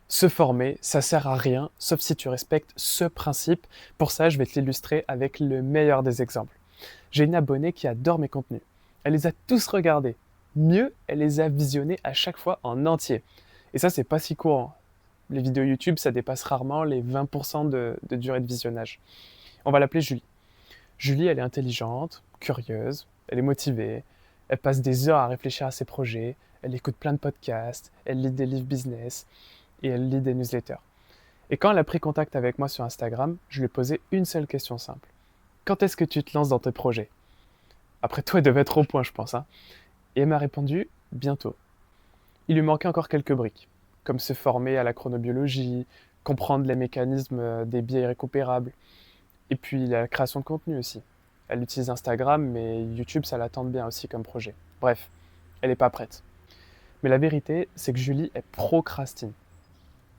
Se former, ça sert à rien, sauf si tu respectes ce principe. Pour ça, je vais te l'illustrer avec le meilleur des exemples. J'ai une abonnée qui adore mes contenus. Elle les a tous regardés. Mieux, elle les a visionnés à chaque fois en entier. Et ça, c'est pas si courant. Les vidéos YouTube, ça dépasse rarement les 20% de durée de visionnage. On va l'appeler Julie. Julie, elle est intelligente, curieuse, elle est motivée, elle passe des heures à réfléchir à ses projets, elle écoute plein de podcasts, elle lit des livres business et elle lit des newsletters. Et quand elle a pris contact avec moi sur Instagram, je lui ai posé une seule question simple. Quand est-ce que tu te lances dans tes projets? Après tout, elle devait être au point, je pense, hein. Et elle m'a répondu bientôt. Il lui manquait encore quelques briques, comme se former à la chronobiologie, comprendre les mécanismes des biais irrécupérables, et puis la création de contenu aussi. Elle utilise Instagram, mais YouTube, ça la tente bien aussi comme projet. Bref, elle n'est pas prête. Mais la vérité, c'est que Julie, elle procrastine.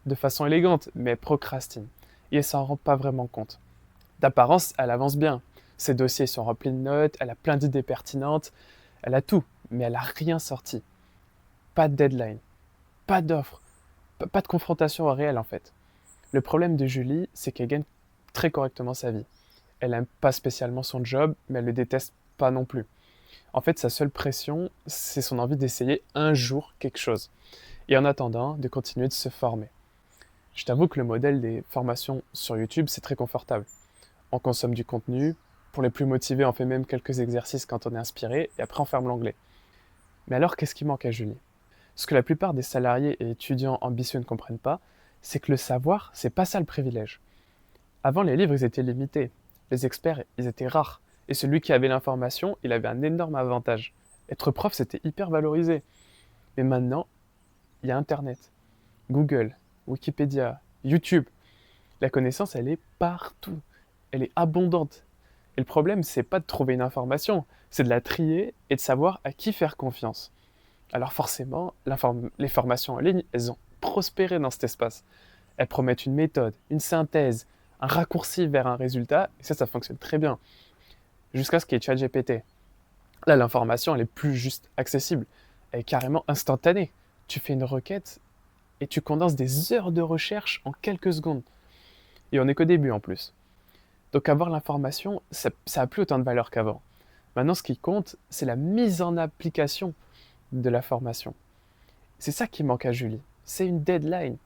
De façon élégante, mais elle procrastine. Et elle s'en rend pas vraiment compte. D'apparence, elle avance bien. Ses dossiers sont remplis de notes, elle a plein d'idées pertinentes, elle a tout, mais elle a rien sorti. Pas de deadline, pas d'offre, pas de confrontation au réel en fait. Le problème de Julie, c'est qu'elle gagne très correctement sa vie. Elle aime pas spécialement son job, mais elle le déteste pas non plus. En fait, sa seule pression, c'est son envie d'essayer un jour quelque chose. Et en attendant, de continuer de se former. Je t'avoue que le modèle des formations sur YouTube, c'est très confortable. On consomme du contenu, pour les plus motivés, on fait même quelques exercices quand on est inspiré, et après on ferme l'onglet. Mais alors, qu'est-ce qui manque à Julie? Ce que la plupart des salariés et étudiants ambitieux ne comprennent pas, c'est que le savoir, c'est pas ça le privilège. Avant, les livres, ils étaient limités. Les experts, ils étaient rares. Et celui qui avait l'information, il avait un énorme avantage. Être prof, c'était hyper valorisé. Mais maintenant, il y a Internet, Google, Wikipédia, YouTube. La connaissance, elle est partout. Elle est abondante. Et le problème, c'est pas de trouver une information, c'est de la trier et de savoir à qui faire confiance. Alors forcément, les formations en ligne, elles ont prospéré dans cet espace. Elles promettent une méthode, une synthèse, un raccourci vers un résultat, et ça fonctionne très bien. Jusqu'à ce qu'il y ait ChatGPT. Là, l'information, elle est plus juste accessible. Elle est carrément instantanée. Tu fais une requête et tu condenses des heures de recherche en quelques secondes. Et on n'est qu'au début en plus. Donc avoir l'information, ça a plus autant de valeur qu'avant. Maintenant, ce qui compte, c'est la mise en application de la formation. C'est ça qui manque à Julie. C'est une deadline.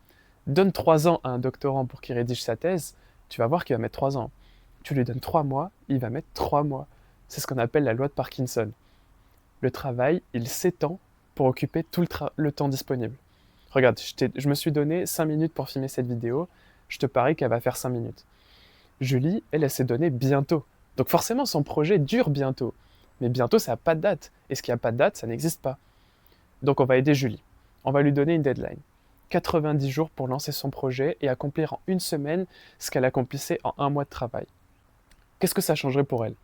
Donne 3 ans à un doctorant pour qu'il rédige sa thèse, tu vas voir qu'il va mettre 3 ans. Tu lui donnes 3 mois, il va mettre 3 mois. C'est ce qu'on appelle la loi de Parkinson. Le travail, il s'étend pour occuper tout le temps disponible. Regarde, je me suis donné 5 minutes pour filmer cette vidéo, je te parie qu'elle va faire 5 minutes. Julie, elle s'est donné bientôt. Donc forcément, son projet dure bientôt. Mais bientôt, ça n'a pas de date. Et ce qui n'a pas de date, ça n'existe pas. Donc on va aider Julie. On va lui donner une deadline. 90 jours pour lancer son projet et accomplir en une semaine ce qu'elle accomplissait en un mois de travail. Qu'est-ce que ça changerait pour elle?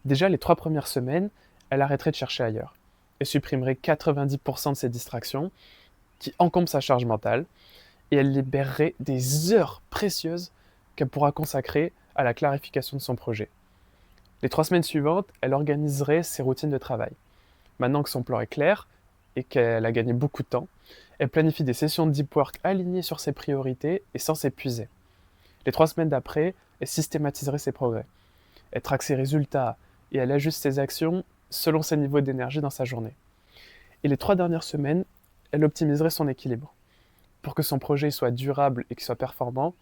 Déjà, les 3 premières semaines, elle arrêterait de chercher ailleurs. Elle supprimerait 90% de ses distractions qui encombrent sa charge mentale et elle libérerait des heures précieuses qu'elle pourra consacrer à la clarification de son projet. Les 3 semaines suivantes, elle organiserait ses routines de travail. Maintenant que son plan est clair et qu'elle a gagné beaucoup de temps, elle planifie des sessions de deep work alignées sur ses priorités et sans s'épuiser. Les 3 semaines d'après, elle systématiserait ses progrès. Elle traque ses résultats et elle ajuste ses actions selon ses niveaux d'énergie dans sa journée. Et les 3 dernières semaines, elle optimiserait son équilibre. Pour que son projet soit durable et qu'il soit performant,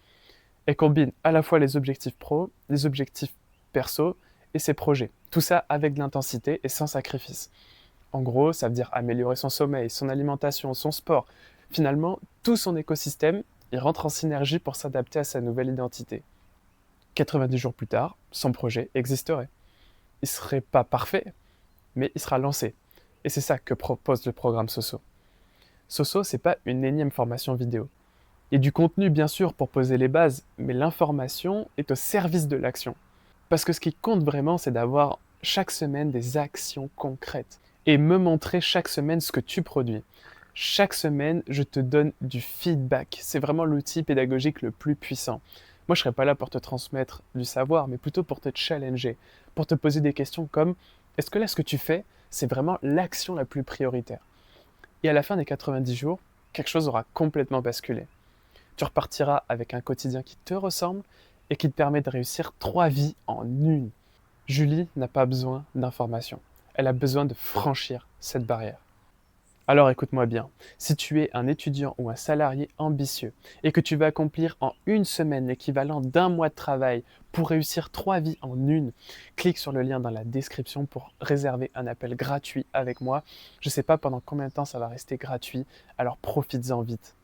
elle combine à la fois les objectifs pro, les objectifs perso et ses projets. Tout ça avec de l'intensité et sans sacrifice. En gros, ça veut dire améliorer son sommeil, son alimentation, son sport. Finalement, tout son écosystème, il rentre en synergie pour s'adapter à sa nouvelle identité. 90 jours plus tard, son projet existerait. Il ne serait pas parfait, mais il sera lancé. Et c'est ça que propose le programme Soso. Soso, c'est pas une énième formation vidéo. Il y a du contenu, bien sûr, pour poser les bases, mais l'information est au service de l'action. Parce que ce qui compte vraiment, c'est d'avoir chaque semaine des actions concrètes et me montrer chaque semaine ce que tu produis. Chaque semaine, je te donne du feedback. C'est vraiment l'outil pédagogique le plus puissant. Moi, je ne serai pas là pour te transmettre du savoir, mais plutôt pour te challenger, pour te poser des questions comme est-ce que là, ce que tu fais, c'est vraiment l'action la plus prioritaire? Et à la fin des 90 jours, quelque chose aura complètement basculé. Tu repartiras avec un quotidien qui te ressemble et qui te permet de réussir 3 vies en une. Julie n'a pas besoin d'informations. Elle a besoin de franchir cette barrière. Alors écoute-moi bien, si tu es un étudiant ou un salarié ambitieux et que tu veux accomplir en une semaine l'équivalent d'un mois de travail pour réussir 3 vies en une, clique sur le lien dans la description pour réserver un appel gratuit avec moi. Je ne sais pas pendant combien de temps ça va rester gratuit, alors profites-en vite.